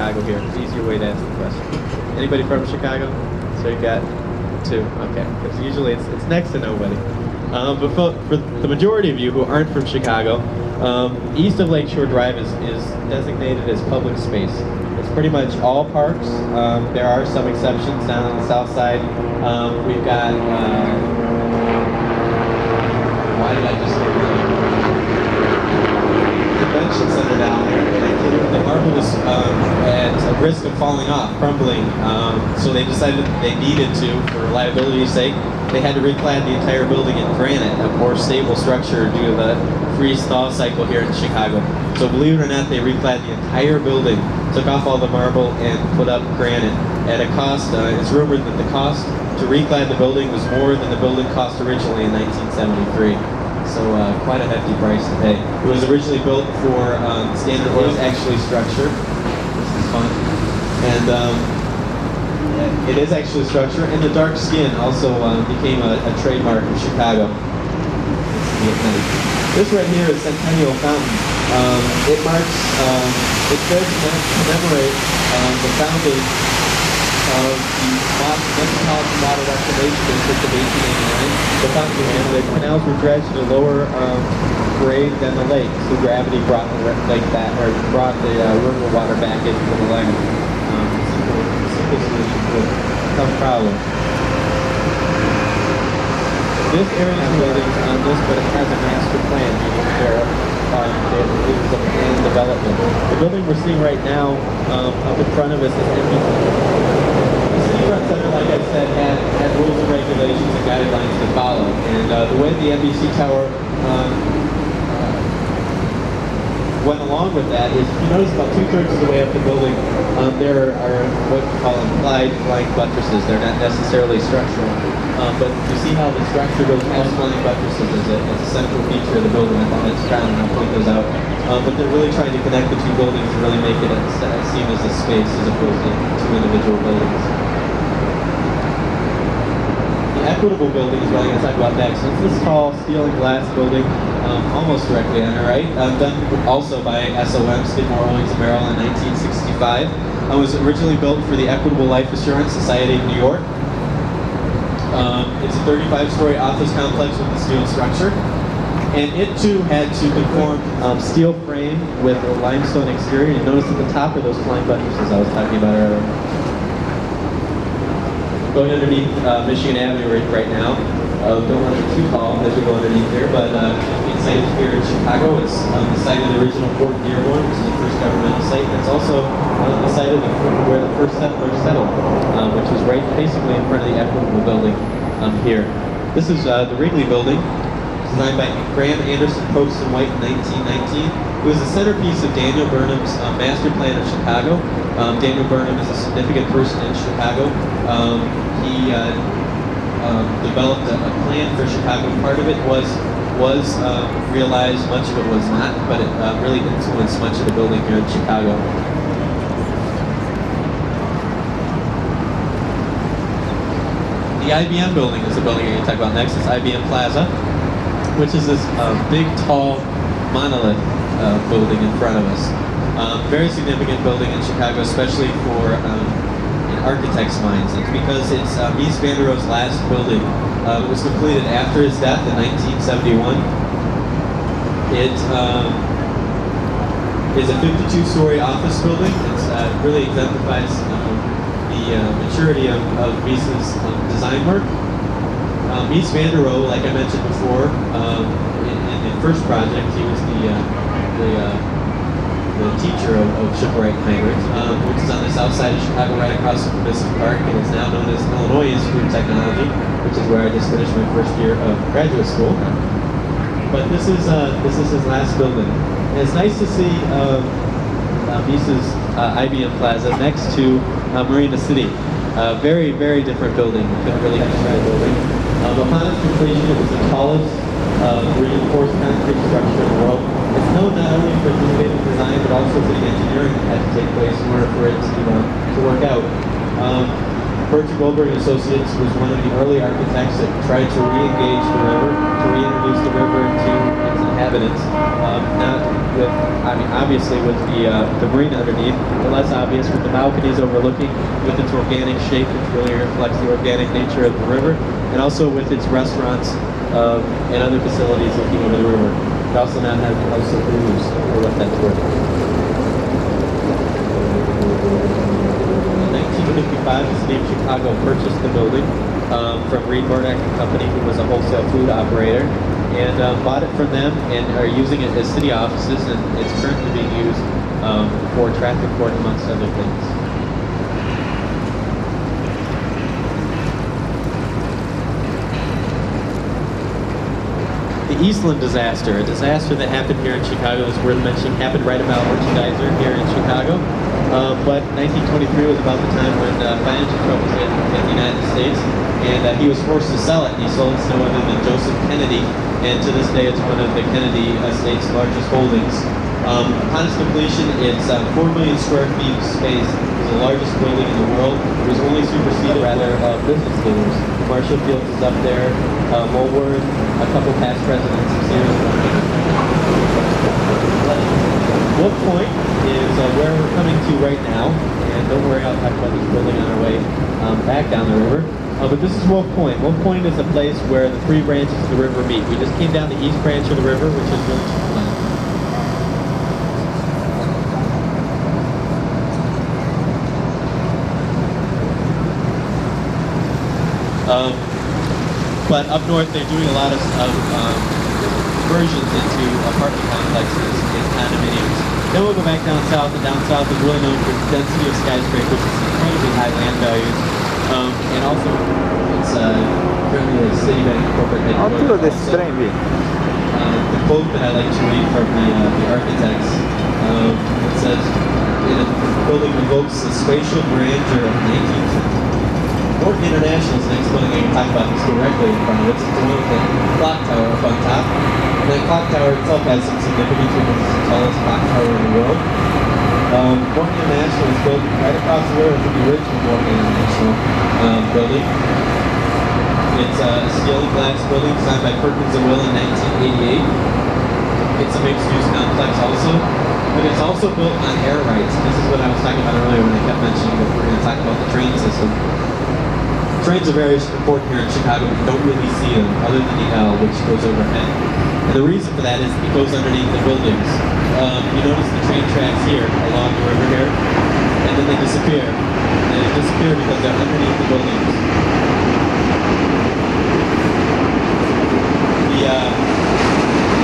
Chicago here. It's an easier way to ask the question. Anybody from Chicago? So you got two. Okay, because usually it's next to nobody. But for the majority of you who aren't from Chicago, east of Lakeshore Drive is designated as public space. It's pretty much all parks. There are some exceptions down on the south side. We've got, why did I just say convention center down there. The marble was at risk of falling off, crumbling. So they decided that they needed to, for reliability's sake, they had to reclad the entire building in granite, a more stable structure due to the freeze-thaw cycle here in Chicago. So believe it or not, they reclad the entire building, took off all the marble, and put up granite at a cost. It's rumored that the cost to reclad the building was more than the building cost originally in 1973. So quite a hefty price to pay. It was originally built for Standard Oil's actually structure. This is fun. And it is actually structure. And the dark skin also became a trademark of Chicago. This right here is Centennial Fountain. It marks, it's there to commemorate the founding of the Metropolitan Water Reclamation District of 1889. The fountain, and the canals were dredged at a lower grade than the lake, so gravity brought the lake back, or brought the river water back into the lake. Simple solution to a tough problem. This area has buildings on this, but it has a master plan, meaning it is a planned development. The building we're seeing right now up in front of us is NBC. The City Front Center, like I said, had rules and regulations and guidelines to follow. And the way the NBC Tower went along with that is, if you notice about 2/3 of the way up the building, there are what we call implied flying buttresses. They're not necessarily structural. But you see how the structure goes past flying buttresses as a central feature of the building. I thought it's crown, and I'll point those out. But they're really trying to connect the two buildings and really make it seem as a space as opposed to two individual buildings. The Equitable Building is what I'm going to talk about next. It's this tall steel and glass building, almost directly on the right, done also by SOM, Skidmore, Owings & Merrill, in 1965. It was originally built for the Equitable Life Assurance Society of New York. It's a 35-story office complex with a steel structure. And it too had to conform steel frame with a limestone exterior. You notice at the top are those flying buttresses I was talking about earlier. Going underneath Michigan Avenue right now. Don't want to be too tall as we go underneath here, but it's sited here in Chicago. It's the site of the original Fort Dearborn, which is the first governmental site. It's also the site of where the first settlers settled, which was right basically in front of the Equitable Building here. This is the Wrigley Building, designed by Graham Anderson, Probst & White in 1919. It was the centerpiece of Daniel Burnham's master plan of Chicago. Daniel Burnham is a significant person in Chicago. He developed a plan for Chicago. Part of it was realized, much of it was not, but it really influenced much of the building here in Chicago. The IBM building is the building I'm going to talk about next. It's IBM Plaza, which is this big, tall monolith building in front of us. Very significant building in Chicago, especially for architects' minds. It's because it's Mies van der Rohe's last building. It was completed after his death in 1971. It is a 52-story office building. It really exemplifies the maturity of Mies's design work. Mies van der Rohe, like I mentioned before, in the first project, he was the teacher of Shipwright and Heinrich, which is on the south side of Chicago, right across from Comiskey Park, and is now known as Illinois Institute of Technology, which is where I just finished my first year of graduate school. But this is his last building. And it's nice to see Mies's IBM Plaza next to Marina City. Very, very different building. You couldn't really describe the building. Upon its completion, it was the tallest reinforced concrete structure in the world. It's known not only for its innovative design, but also for the engineering that had to take place in order for it to work out. Bertrand Goldberg and Associates was one of the early architects that tried to re-engage the river, to reintroduce the river into its inhabitants. Not with, I mean, obviously with the marina underneath, but less obvious with the balconies overlooking, with its organic shape, which really reflects the organic nature of the river, and also with its restaurants and other facilities looking over the river. It also now has the House of Blues, or what that's worth. In 1955, the city of Chicago purchased the building from Reed Burdick and Company, who was a wholesale food operator, and bought it from them and are using it as city offices, and it's currently being used for traffic court, amongst other things. The Eastland disaster, a disaster that happened here in Chicago, is worth mentioning, happened right about Merchandiser here in Chicago. But 1923 was about the time when financial troubles hit in the United States, and he was forced to sell it. He sold it to no other than Joseph Kennedy, and to this day it's one of the Kennedy estate's largest holdings. Upon its completion, it's 4 million square feet of space. It's the largest building in the world. It was only superseded, rather, business leaders. Marshall Fields is up there, Woolworth, a couple past presidents of Sears. Wolf Point is where we're coming to right now, and don't worry, I'll talk about this building on our way back down the river. But this is Wolf Point. Wolf Point is a place where the 3 branches of the river meet. We just came down the east branch of the river, which is Village. But up north, they're doing a lot of conversions into apartment complexes and condominiums. Then we'll go back down south, and down south is really known for its density of skyscrapers, its incredibly high land values, and also it's currently a Citibank corporate headquarters. The quote that I like to read from the architects, it says, "The building evokes the spatial grandeur of the 18th century. Morton International is the next building I can talk about this directly in front of it. It's the one with the clock tower up on top. And that clock tower itself has some significance because it's the tallest clock tower in the world. Morton International was built right across the river from the original Morton International building. It's a steel and glass building designed by Perkins and Will in 1988. It's a mixed-use complex also, but it's also built on air rights. This is what I was talking about earlier when I kept mentioning that we're going to talk about the train system. Trains are very important here in Chicago. We don't really see them other than the L, which goes overhead. And the reason for that is it goes underneath the buildings. You notice the train tracks here along the river here, and then they disappear. And they disappear because they're underneath the buildings. The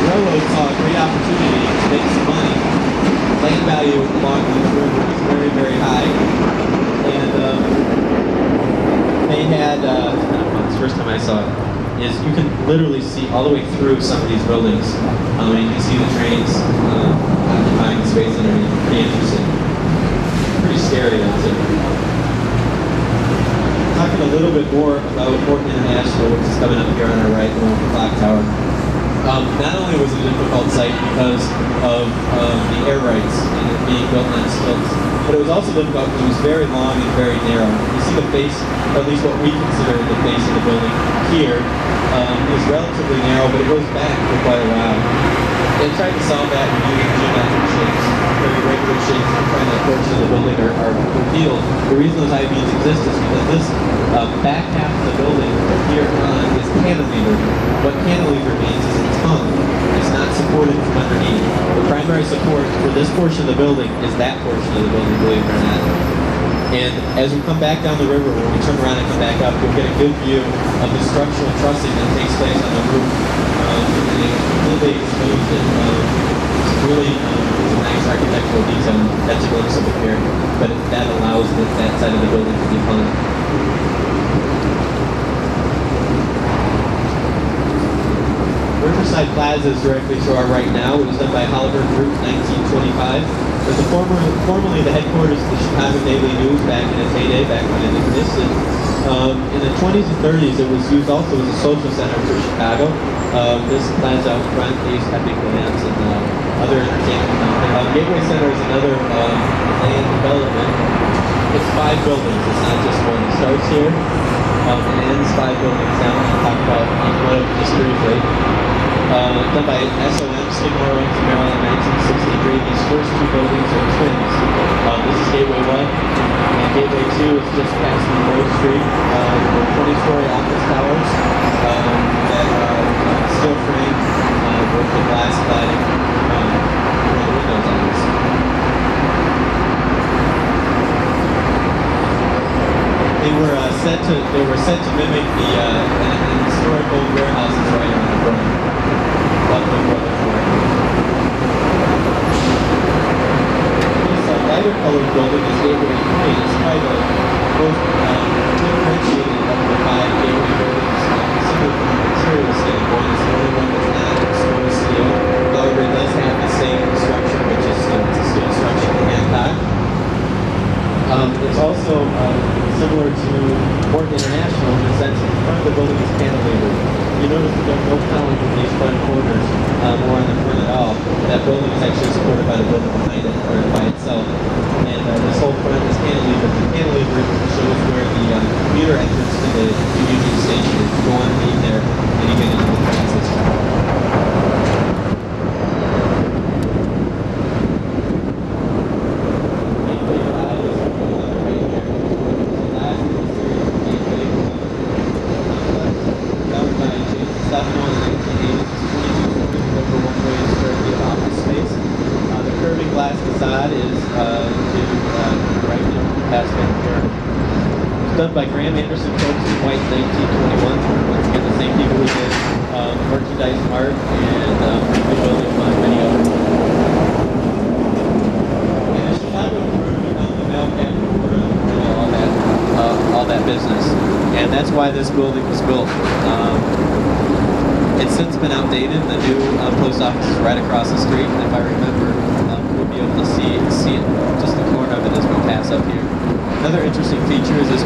railroad saw a great opportunity to make some money. Land value along the river is very, very high. And they had, it's kind of fun, it's the first time I saw it, is you can literally see all the way through some of these buildings. You can see the trains occupying the space underneath. Pretty interesting. Pretty scary, though, too. Talking a little bit more about Morton International, which is coming up here on our right, the one with the clock tower. Not only was it a difficult site because of the air rights and it being built on stilts, but it was also difficult because it was very long and very narrow. You see the face, or at least what we consider the face of the building here, is relatively narrow, but it goes back for quite a while. They tried to solve that with using geometric shapes, very regular shapes, and trying that portion of the building are repealed. The reason those I-beams exist is because this back half of the building here on is cantilevered. What cantilever means is it's hung. It's not supported from underneath. The primary support for this portion of the building is that portion of the building, believe it or not. And as we come back down the river, when we turn around and come back up, you'll get a good view of the structural trussing that takes place on the roof. And it's completely exposed and it's really it's a nice architectural detail. That's a glimpse of it here. But that allows that side of the building to be hung. Riverside Plaza is directly to our right now. It was done by Halliburton Group in 1925. It was formerly the headquarters of the Chicago Daily News back in its heyday, back when it existed. In the 20s and 30s, it was used also as a social center for Chicago. This plaza out front, they used to have big bands and other entertainment. Gateway Center is another land development. It's 5 buildings. It's not just one. It starts here and ends 5 buildings down. I'll talk about each one of them just briefly. Done by SOM, Skidmore, Owings, Maryland, 1963. These first 2 buildings are twins. This is Gateway 1, and Gateway 2 is just past Monroe Street. They're 20-story office towers that are steel frame with the glass cladding around the windows on this. They were set to mimic the an historical warehouses right on the front. Buffalo Brothers Warehouse. This lighter colored building is Gateway 3. It's probably the most differentiated of the 5 Gateway buildings, simply from a material standpoint. It's the only one that's not exposed steel. However, it does have the same structure, which is it's a steel structure in Hancock. It's also similar to Morton International in the sense that the front of the building is cantilevered. You notice there's no columns in these front corners or on the front at all. That building is actually supported by the building behind it, or by itself. And this whole front is cantilevered. The cantilever shows where the commuter entrance to the Union Station is. You go on leave there, and you get into the transit center. Done by Graham Anderson Folks in White in 1921. Once again, the same people who did Merchandise Mart and the building among many others. And the Chicago crew become the mail all that business. And that's why this building was built. It's since been outdated. The new post office is right across the street. And if I remember, we'll be able to see it, just the corner of it as we pass up here. Another interesting feature is this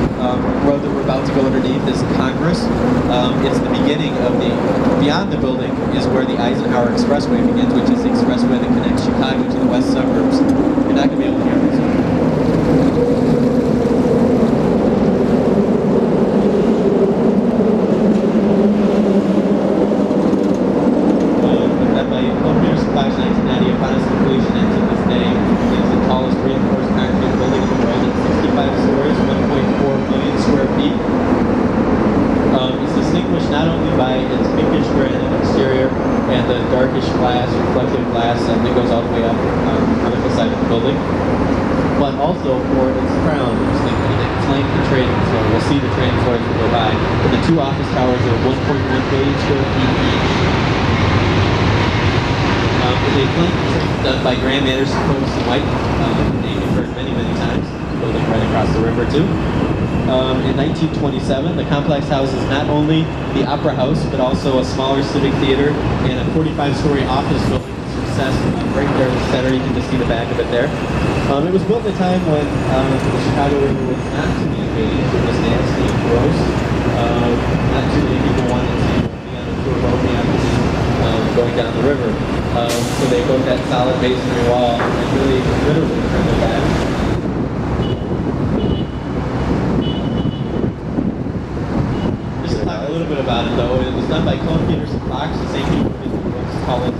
road that we're about to go underneath is Congress. It's the beginning of beyond the building is where the Eisenhower Expressway begins, which is the expressway that connects Chicago to the west suburbs. You're not going to be able to hear this. Reflective glass that goes all the way up on the vertical side of the building, but also for its crown, which is it's length and trading floor. We'll see the trading floor as we go by. But the 2 office towers are 1.1 million square feet each. It's a flank trade done by Graham Anderson Folks in White, name you've heard many, many times. Building right across the river too. In 1927, the complex houses not only the Opera House, but also a smaller civic theater and a 45-story office building. Success right there in the center. You can just see the back of it there. It was built at a time when the Chicago River was not communicating. It was nasty and gross. Not too many people wanted to be on a tour boat going down the river. So they built that solid masonry wall and really, literally turned it back. A little bit about it though. It was done by Cone Peterson Fox, the same people who did the Brooks College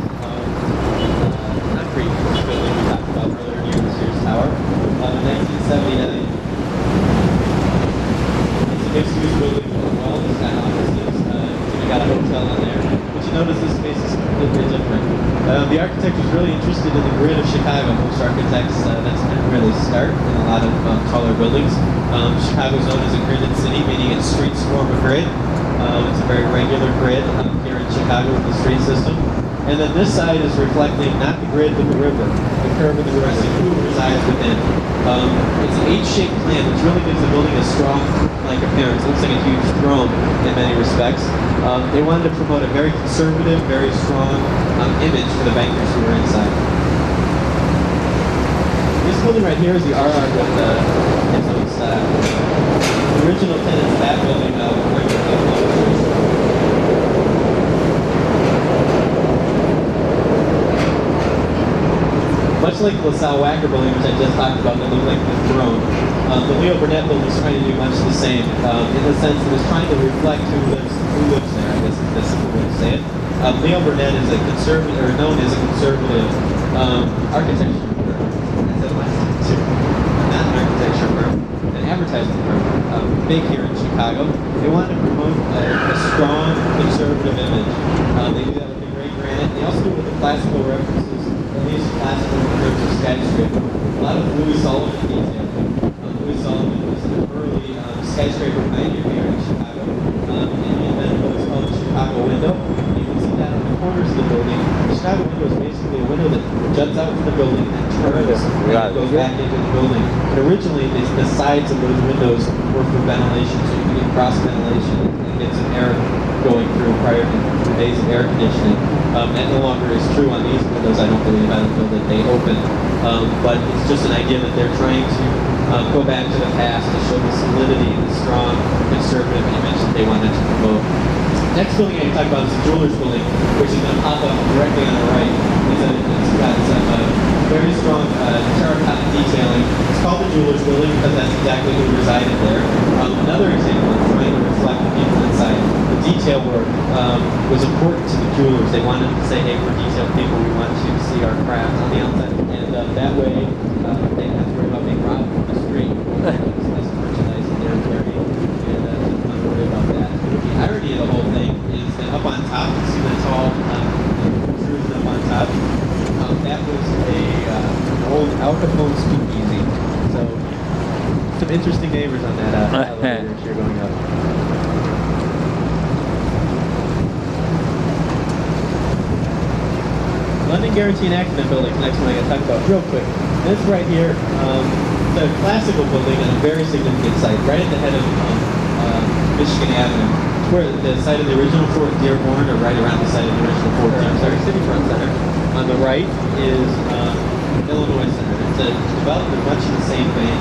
concrete building we talked about earlier near the Sears Tower. In 1979. It's a mixed-use building as well. It's got offices. We got a hotel in there. But you notice this space is completely different. The architect was really interested in the grid of Chicago. Most architects, that's not where they start in a lot of taller buildings. Chicago is known as a gridded city, meaning its streets form a grid. It's a very regular grid here in Chicago with the street system. And then this side is reflecting not the grid but the river, the curve of the river, and who resides within. It's an H-shaped plan, which really gives the building a strong like appearance. It looks like a huge throne in many respects. They wanted to promote a very conservative, very strong image for the bankers who were inside. This building right here is the RR with its own style. The original tenants of that building were much like the LaSalle Wacker building, which I just talked about, that looked like the throne. The Leo Burnett building is trying to do much the same, in the sense that it's trying to reflect who lives there, I guess is the simple way to say it. Leo Burnett is a conservative, or known as a conservative architecture firm. I said last too. Not an architecture firm, an advertising firm, big here in Chicago. They want to promote a strong conservative image. They do that with the Grey Granite. They also do it with the classical references, at least classical in terms of skyscraper. A lot of Louis Sullivan detail. Louis Sullivan was an early skyscraper pioneer here in Chicago. And he invented what was called the Chicago window. You can see that on the corners of the building. The Chicago window is basically a window that juts out from the building and turns and goes back into the building. But originally, the sides of those windows were for ventilation, so you could get cross ventilation and get some air going through prior to the days of air conditioning. That no longer is true on these windows, I don't believe. I don't know that they open. But it's just an idea that they're trying to go back to the past to show the solidity and the strong conservative image that they wanted to promote. Next building I can talk about is the Jewelers Building, which is going to pop up directly on the right. It's got some very strong terracotta detailing. It's called the Jewelers Building because that's exactly who resided there. Another example of trying to reflect the people inside. The detail work was important to the jewelers. They wanted to say, hey, we're detailed people. We want you to see our craft on the outside. And that way, they didn't have to worry about being robbed from the street. It's less merchandise that they're carrying. And didn't have to worry about that. The irony of the whole thing is that up on top, you see the tall intrusion up on top. That was an old Al Capone speakeasy. So, some interesting neighbors on that elevator as you're going up. London Guarantee and Accident Building, the next one I got to talk about real quick. This right here, it's a classical building on a very significant site, right at the head of Michigan Avenue. It's where the site of the original Fort Dearborn, or right around the site of the original Fort Dearborn, City Front Center. On the right is Illinois Center. It's developed in much in the same vein.